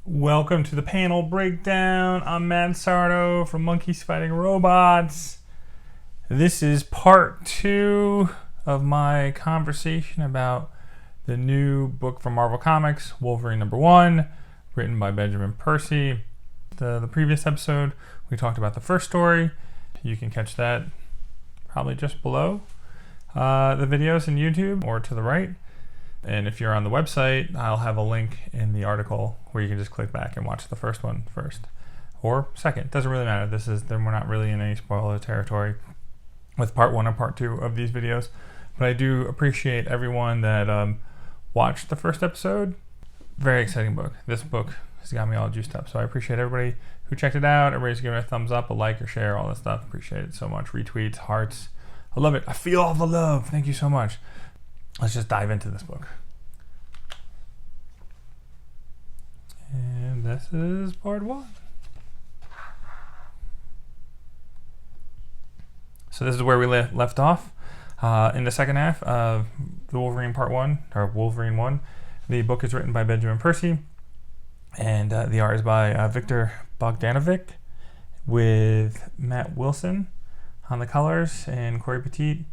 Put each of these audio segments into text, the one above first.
Welcome to the panel breakdown. I'm Matt Sardo from Monkeys Fighting Robots. This is part 2 of my conversation about the new book from Marvel Comics, Wolverine #1, written by Benjamin Percy. The previous episode, we talked about the first story. You can catch that probably just below the videos in YouTube or to the right. And if you're on the website, I'll have a link in the article where you can just click back and watch the first one first or second. We're not really in any spoiler territory with part 1 and part 2 of these videos. But I do appreciate everyone that watched the first episode. Very exciting book. This book has got me all juiced up. So I appreciate everybody who checked it out. Everybody's giving it a thumbs up, a like, or share, all that stuff. Appreciate it so much. Retweets, hearts. I love it. I feel all the love. Thank you so much. Let's just dive into this book. And this is part 1. So this is where we left off. In the second half of the Wolverine part 1, or Wolverine 1, the book is written by Benjamin Percy, and the art is by Viktor Bogdanovic, with Matt Wilson on the colors, and Cory Petit,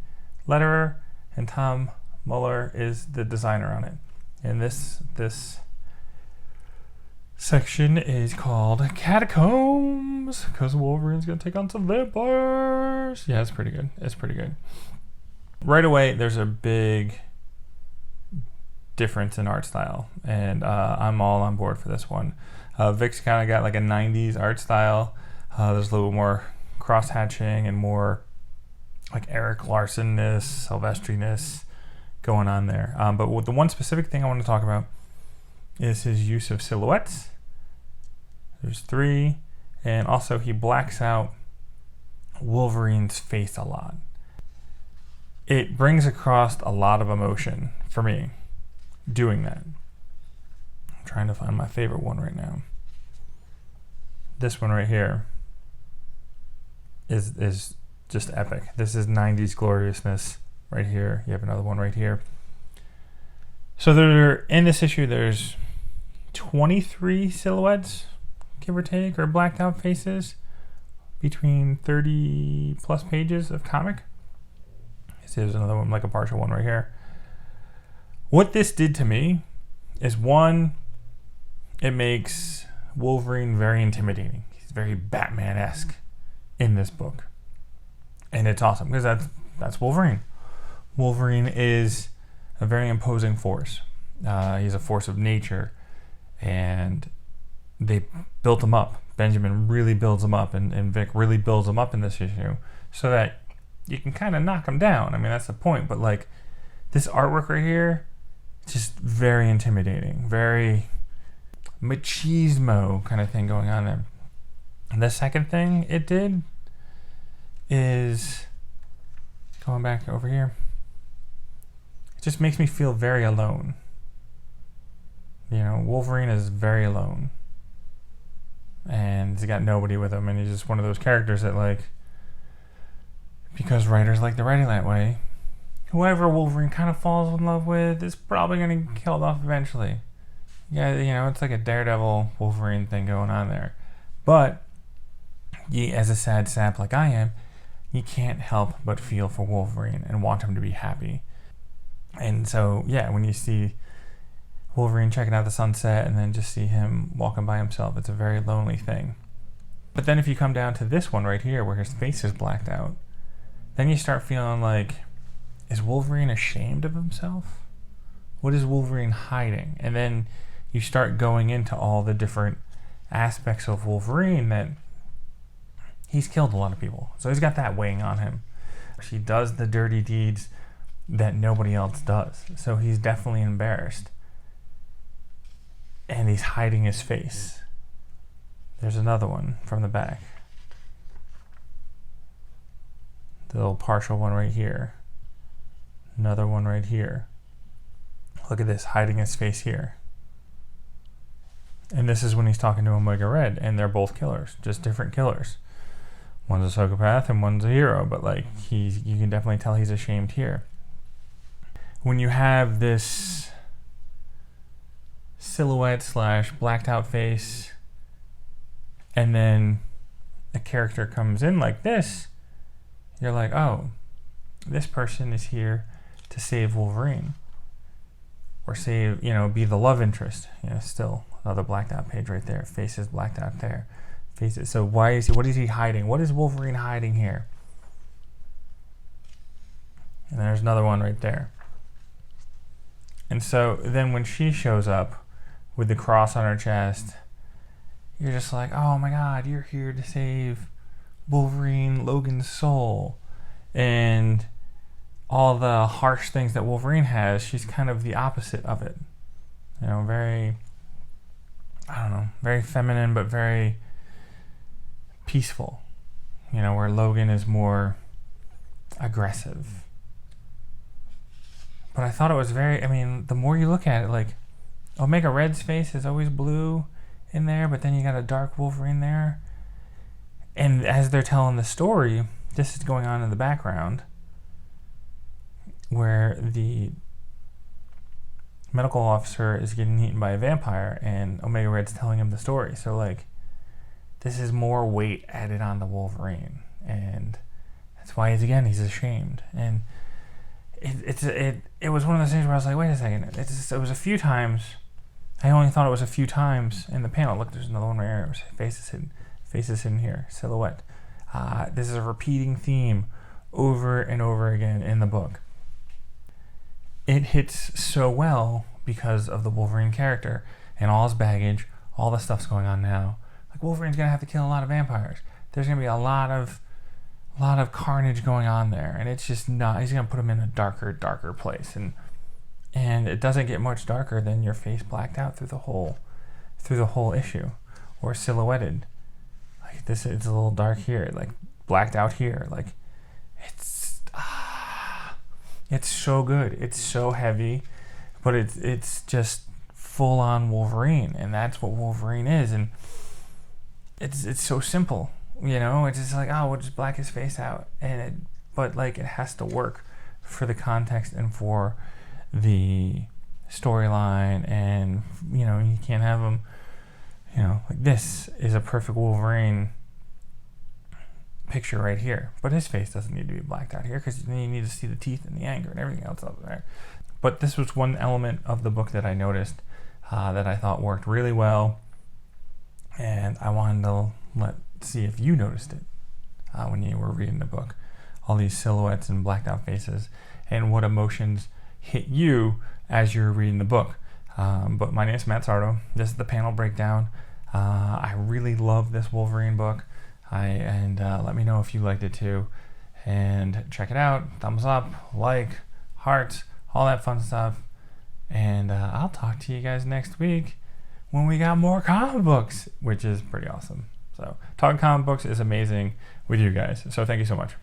letterer, and Tom Muller is the designer on it. And this section is called Catacombs, because Wolverine's gonna take on some vampires. Yeah, it's pretty good. Right away, there's a big difference in art style, and I'm all on board for this one. Vic's kind of got like a 90s art style. There's a little more cross-hatching and more like Eric Larson-ness, Silvestri-ness going on there. But the one specific thing I want to talk about is his use of silhouettes. There's 3, and also he blacks out Wolverine's face a lot. It brings across a lot of emotion for me doing that. I'm trying to find my favorite one right now. This one right here is just epic. This is 90s gloriousness right here. You have another one right here. So in this issue, there's 23 silhouettes, give or take, or blacked out faces between 30 plus pages of comic. There's another one, like a partial one right here. What this did to me is, one, it makes Wolverine very intimidating. He's very Batman-esque in this book. And it's awesome because that's Wolverine. Wolverine is a very imposing force. He's a force of nature, and they built him up. Benjamin really builds him up, and Vic really builds him up in this issue so that you can kind of knock him down. I mean, that's the point. But like this artwork right here, just very intimidating, very machismo kind of thing going on there. And the second thing it did is, going back over here, it just makes me feel very alone. You know, Wolverine is very alone, and he's got nobody with him, and he's just one of those characters that, like, because writers like to write it that way, whoever Wolverine kind of falls in love with is probably going to get killed off eventually. Yeah, you know, it's like a Daredevil Wolverine thing going on there. But as a sad sap like I am, you can't help but feel for Wolverine and want him to be happy. And so, yeah, when you see Wolverine checking out the sunset and then just see him walking by himself, it's a very lonely thing. But then if you come down to this one right here where his face is blacked out, then you start feeling like, is Wolverine ashamed of himself? What is Wolverine hiding? And then you start going into all the different aspects of Wolverine, that he's killed a lot of people. So he's got that weighing on him. He does the dirty deeds that nobody else does. So he's definitely embarrassed. And he's hiding his face. There's another one from the back. The little partial one right here. Another one right here. Look at this, hiding his face here. And this is when he's talking to Omega Red, and they're both killers, just different killers. One's a psychopath and one's a hero, but like you can definitely tell he's ashamed here. When you have this silhouette / blacked out face, and then a character comes in like this, you're like, oh, this person is here to save Wolverine, or save, be the love interest. Still another blacked out page right there. Face is blacked out there. Faces. So what is he hiding? What is Wolverine hiding here? And there's another one right there. And so then when she shows up with the cross on her chest, you're just like, oh my God, you're here to save Wolverine, Logan's soul. And all the harsh things that Wolverine has, she's kind of the opposite of it. Very, very feminine, but very peaceful. Where Logan is more aggressive. But I thought it was the more you look at it, like, Omega Red's face is always blue in there, but then you got a dark Wolverine there. And as they're telling the story, this is going on in the background, where the medical officer is getting eaten by a vampire, and Omega Red's telling him the story. So, like, this is more weight added on to Wolverine, and that's why he's ashamed. And it was one of those things where I was like, wait a second, it was a few times. I only thought it was a few times in the panel. Look, there's another one right here. Faces hidden here, silhouette. This is a repeating theme over and over again in the book. It hits so well because of the Wolverine character and all his baggage, all the stuff's going on now. Like, Wolverine's gonna have to kill a lot of vampires. There's gonna be a lot of carnage going on there, and it's just not. He's gonna put him in a darker place, and it doesn't get much darker than your face blacked out through the whole issue, or silhouetted. Like this, it's a little dark here, like blacked out here. Like it's so good. It's so heavy, but it's just full on Wolverine, and that's what Wolverine is, and it's so simple. It's just like, oh, we'll just black his face out, but like it has to work for the context and for the storyline, and you can't have him, like this is a perfect Wolverine picture right here, but his face doesn't need to be blacked out here because you need to see the teeth and the anger and everything else up there. But this was one element of the book that I noticed that I thought worked really well, and I wanted to see if you noticed it when you were reading the book. All these silhouettes and blacked out faces, and what emotions hit you as you're reading the book. But my name is Matt Sardo. This is the panel breakdown. I really love this Wolverine book. Let me know if you liked it too. And check it out. Thumbs up, like, hearts, all that fun stuff. And I'll talk to you guys next week when we got more comic books, which is pretty awesome. So talking comic books is amazing with you guys. So thank you so much.